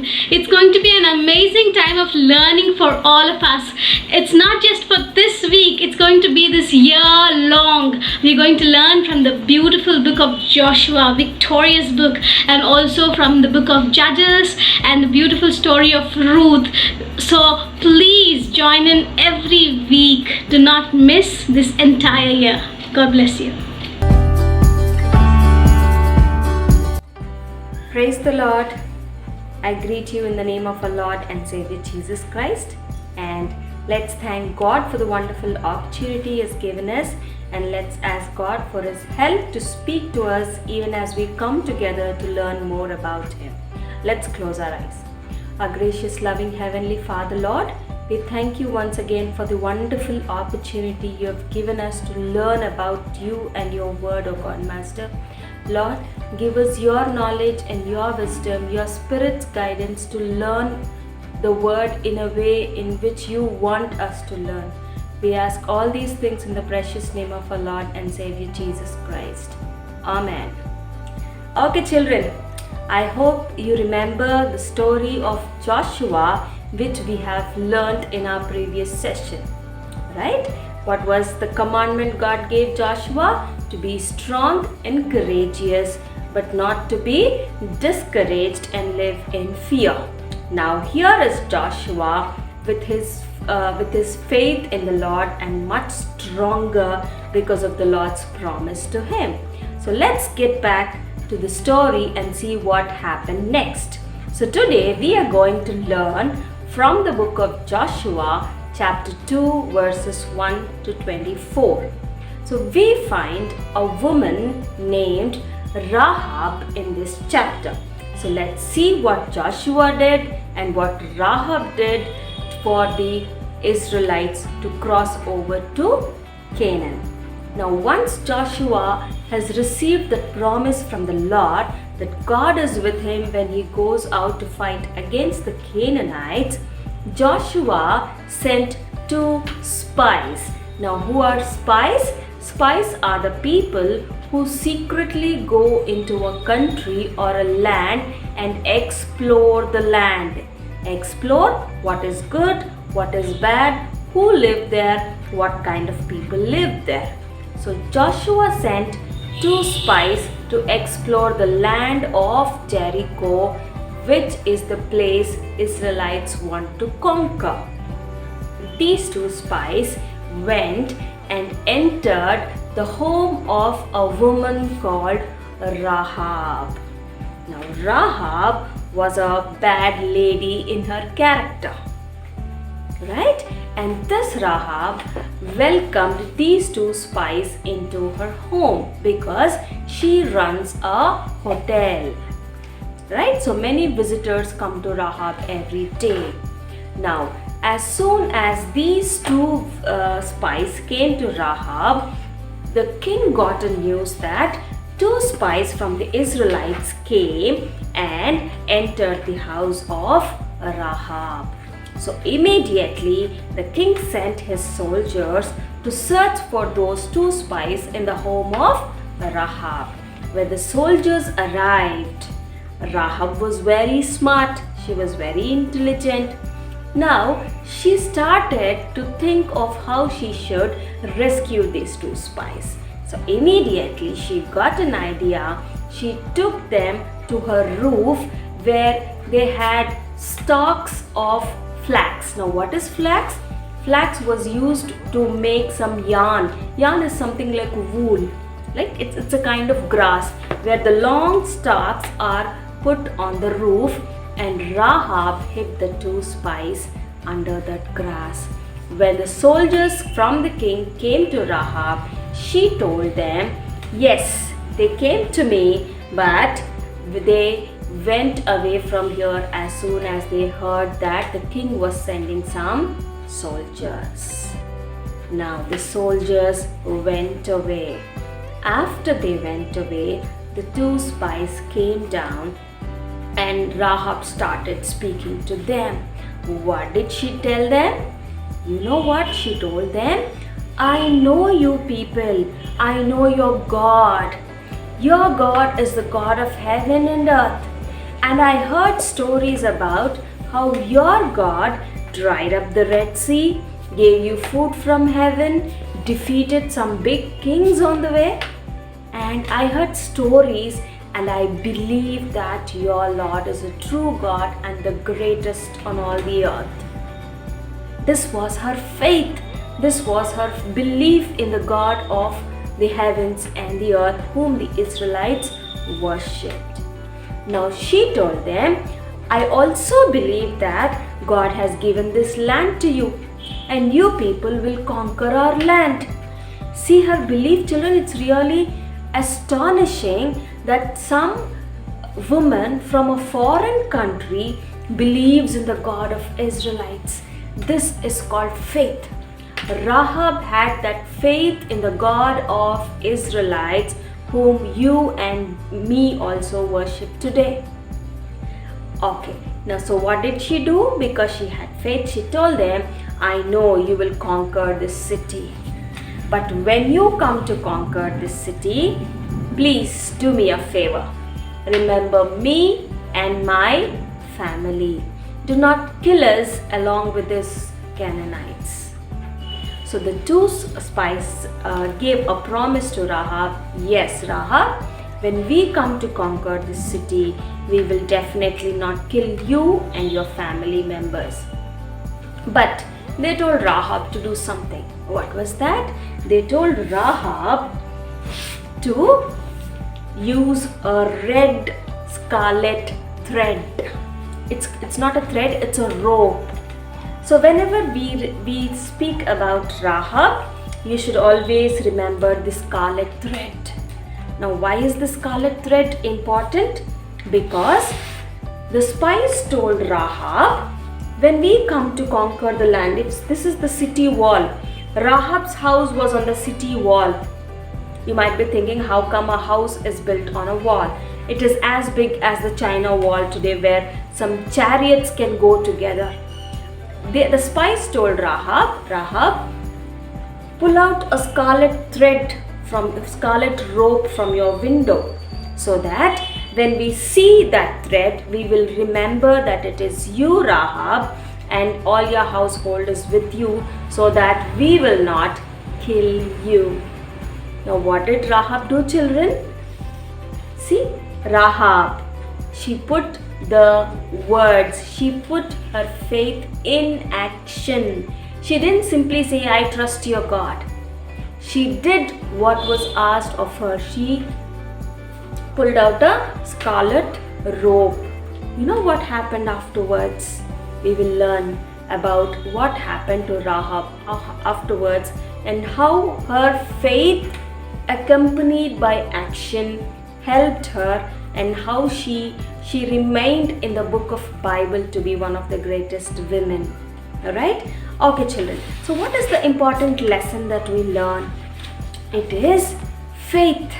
It's going to be an amazing time of learning for all of us. It's not just for this week, it's going to be this year long. We're going to learn from the beautiful book of Joshua, victorious book, and also from the book of Judges and the beautiful story of Ruth. So please join in every week. Do not miss this entire year. God bless you. Praise the Lord. I greet you in the name of our Lord and Savior Jesus Christ, and let's thank God for the wonderful opportunity He has given us, and let's ask God for His help to speak to us even as we come together to learn more about Him. Let's close our eyes. Our gracious, loving Heavenly Father, Lord, we thank you once again for the wonderful opportunity you have given us to learn about you and your word, O God Master. Lord, give us your knowledge and your wisdom, your Spirit's guidance to learn the word in a way in which you want us to learn. We ask all these things in the precious name of our Lord and Savior Jesus Christ. Amen. Okay, children, I hope you remember the story of Joshua which we have learned in our previous session, right? What was the commandment God gave Joshua? To be strong and courageous, but not to be discouraged and live in fear. Now here is Joshua with his faith in the Lord and much stronger because of the Lord's promise to him. So let's get back to the story and see what happened next. So today we are going to learn from the book of Joshua, chapter 2, verses 1 to 24. So we find a woman named Rahab in this chapter. So let's see what Joshua did and what Rahab did for the Israelites to cross over to Canaan. Now once Joshua has received the promise from the Lord that God is with him when he goes out to fight against the Canaanites, Joshua sent 2 spies. Now who are spies? Spies are the people who secretly go into a country or a land and explore the land. Explore what is good, what is bad, who live there, what kind of people live there. So Joshua sent 2 spies to explore the land of Jericho, which is the place Israelites want to conquer. These 2 spies went and entered the home of a woman called Rahab. Now Rahab was a bad lady in her character, right? And this Rahab welcomed these 2 spies into her home because she runs a hotel, right? So many visitors come to Rahab every day. Now as soon as these 2 spies came to Rahab, the king got a news that 2 spies from the Israelites came and entered the house of Rahab. So immediately the king sent his soldiers to search for those 2 spies in the home of Rahab. When the soldiers arrived, Rahab was very smart, she was very intelligent. Now she started to think of how she should rescue these 2 spies. So immediately she got an idea. She took them to her roof where they had stalks of flax. Now what is flax? Flax was used to make some yarn. Yarn is something like wool. Like it's a kind of grass where the long stalks are put on the roof, and Rahab hid the 2 spies under that grass. When the soldiers from the king came to Rahab, she told them, yes, they came to me, but they went away from here as soon as they heard that the king was sending some soldiers. Now the soldiers went away. After they went away, the 2 spies came down and Rahab started speaking to them. What did she tell them? You know what she told them? I know you people. I know your God. Your God is the God of heaven and earth. And I heard stories about how your God dried up the Red Sea, gave you food from heaven, defeated some big kings on the way. And I heard stories, and I believe that your Lord is a true God and the greatest on all the earth. This was her faith. This was her belief in the God of the heavens and the earth, whom the Israelites worshipped. Now she told them, I also believe that God has given this land to you, and you people will conquer our land. See her belief, children. It's really astonishing that some woman from a foreign country believes in the God of Israelites. This is called faith. Rahab had that faith in the God of Israelites, whom you and me also worship today. Okay, now so what did she do? Because she had faith, she told them, I know you will conquer this city. But when you come to conquer this city, please do me a favor. Remember me and my family. Do not kill us along with these Canaanites. So the two spies gave a promise to Rahab. Yes, Rahab, when we come to conquer this city, we will definitely not kill you and your family members. But they told Rahab to do something. What was that? They told Rahab to use a red scarlet thread. It's not a thread, it's a rope. So whenever we speak about Rahab, you should always remember the scarlet thread. Now why is the scarlet thread important? Because the spies told Rahab, when we come to conquer the land, this is the city wall. Rahab's house was on the city wall. You might be thinking, how come a house is built on a wall? It is as big as the China wall today, where some chariots can go together. The spies told Rahab, pull out a scarlet rope from your window, so that when we see that thread, we will remember that it is you, Rahab, and all your household is with you, so that we will not kill you. Now what did Rahab do, children? See, Rahab, she put the words, she put her faith in action. She didn't simply say, I trust your God. She did what was asked of her. She pulled out a scarlet rope. You know what happened afterwards? We will learn about what happened to Rahab afterwards, and how her faith, accompanied by action, helped her, and how she remained in the book of Bible to be one of the greatest women. Alright? Okay, children. So what is the important lesson that we learn? It is faith.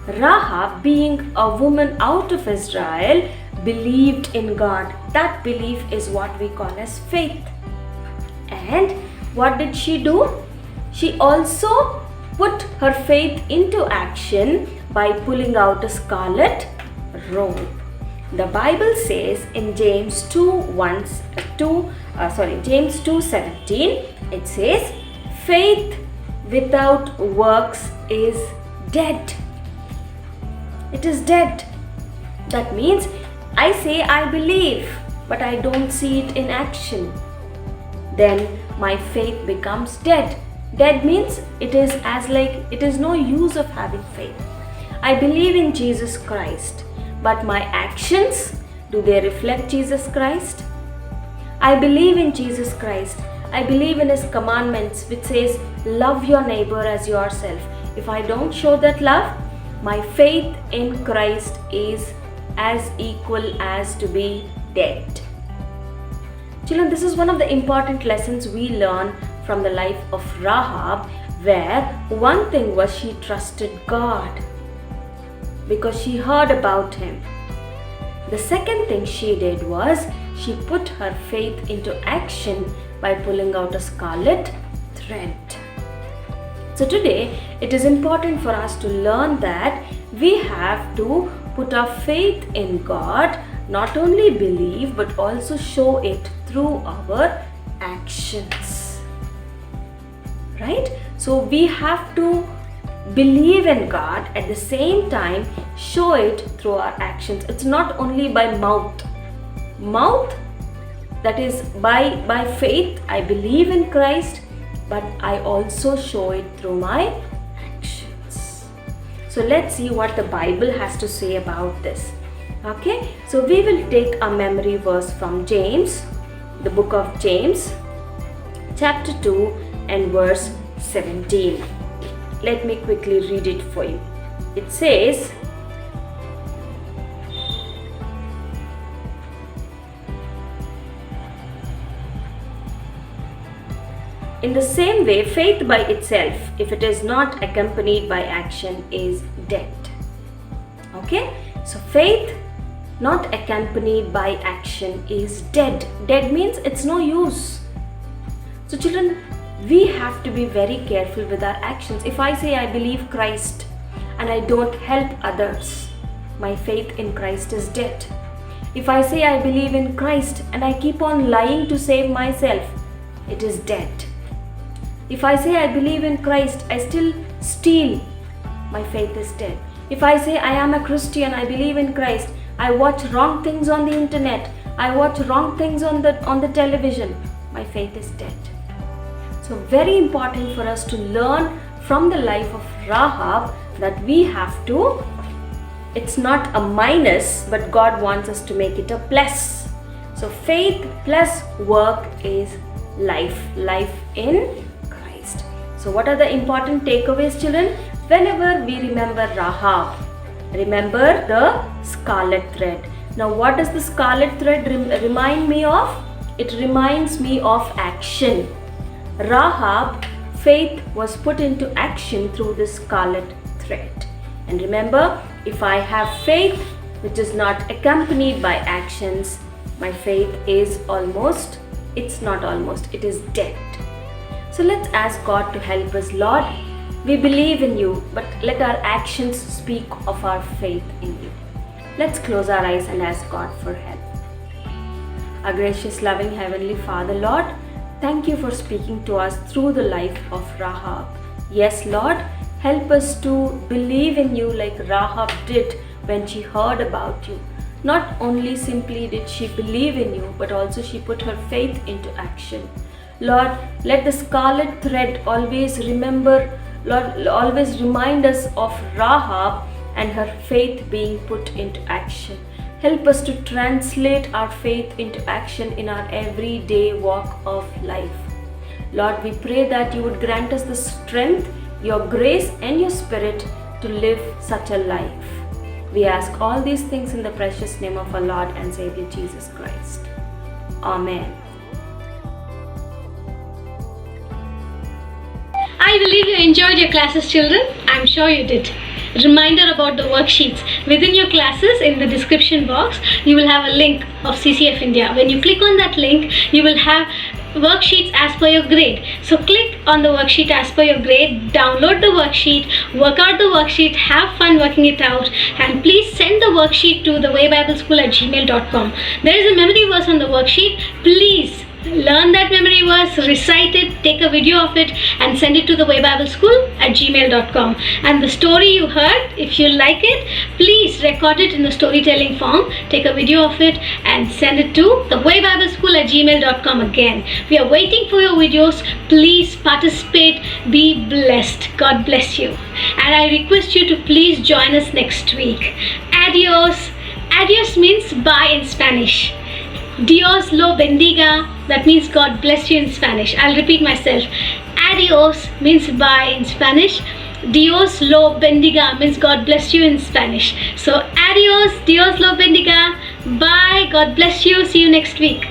Rahab, being a woman out of Israel, believed in God. That belief is what we call as faith. And what did she do? She also put her faith into action by pulling out a scarlet robe. The Bible says in James 2:17, it says, faith without works is dead. It is dead. That means I say I believe, but I don't see it in action. Then my faith becomes dead. Dead means it is no use of having faith. I believe in Jesus Christ, but my actions, do they reflect Jesus Christ? I believe in Jesus Christ. I believe in His commandments, which says, love your neighbor as yourself. If I don't show that love, my faith in Christ is as equal as to be dead. Children, this is one of the important lessons we learn from the life of Rahab, where one thing was she trusted God because she heard about Him. The second thing she did was she put her faith into action by pulling out a scarlet thread. So today it is important for us to learn that we have to put our faith in God, not only believe but also show it through our actions. Right? So we have to believe in God, at the same time show it through our actions. It's not only by mouth. That is by faith I believe in Christ, but I also show it through my actions. So let's see what the Bible has to say about this. Okay, so we will take a memory verse from James, the book of James, chapter 2 and verse 17. Let me quickly read it for you. It says, in the same way, faith by itself, if it is not accompanied by action, is dead. Okay? So faith not accompanied by action is dead. Dead means it's no use. So children, we have to be very careful with our actions. If I say I believe Christ and I don't help others, my faith in Christ is dead. If I say I believe in Christ and I keep on lying to save myself, it is dead. If I say I believe in Christ, I still steal, my faith is dead. If I say I am a Christian, I believe in Christ, I watch wrong things on the internet, I watch wrong things on the television, my faith is dead. So very important for us to learn from the life of Rahab that we have to, it's not a minus, but God wants us to make it a plus. So faith plus work is life in Christ. So what are the important takeaways, children? Whenever we remember Rahab, remember the scarlet thread. Now what does the scarlet thread remind me of? It reminds me of action. Rahab, faith was put into action through the scarlet thread. And remember, if I have faith which is not accompanied by actions, my faith is it is dead. So let's ask God to help us. Lord, we believe in you, but let our actions speak of our faith in you. Let's close our eyes and ask God for help. Our gracious, loving Heavenly Father, Lord, thank you for speaking to us through the life of Rahab. Yes, Lord, help us to believe in you like Rahab did when she heard about you. Not only simply did she believe in you, but also she put her faith into action. Lord, let the scarlet thread always remind us of Rahab and her faith being put into action. Help us to translate our faith into action in our everyday walk of life. Lord, we pray that you would grant us the strength, your grace and your spirit to live such a life. We ask all these things in the precious name of our Lord and Savior Jesus Christ. Amen. I believe you enjoyed your classes, children. I'm sure you did. Reminder about the worksheets. Within your classes, in the description box, you will have a link of CCF India. When you click on that link, you will have worksheets as per your grade. So click on the worksheet as per your grade, download the worksheet, work out the worksheet, have fun working it out, and please send the worksheet to thewaybibleSchool@gmail.com. There is a memory verse on the worksheet. Please learn that memory verse, recite it, take a video of it and send it to thewaybibleSchool@gmail.com. And the story you heard, if you like it, please record it in the storytelling form, take a video of it and send it to thewaybibleSchool@gmail.com again. We are waiting for your videos. Please participate, be blessed. God bless you. And I request you to please join us next week. Adios. Adios means bye in Spanish. Dios lo bendiga, that means God bless you in Spanish. I'll repeat myself. Adios means bye in Spanish. Dios lo bendiga means God bless you in Spanish. So adios, Dios lo bendiga, bye, God bless you, see you next week.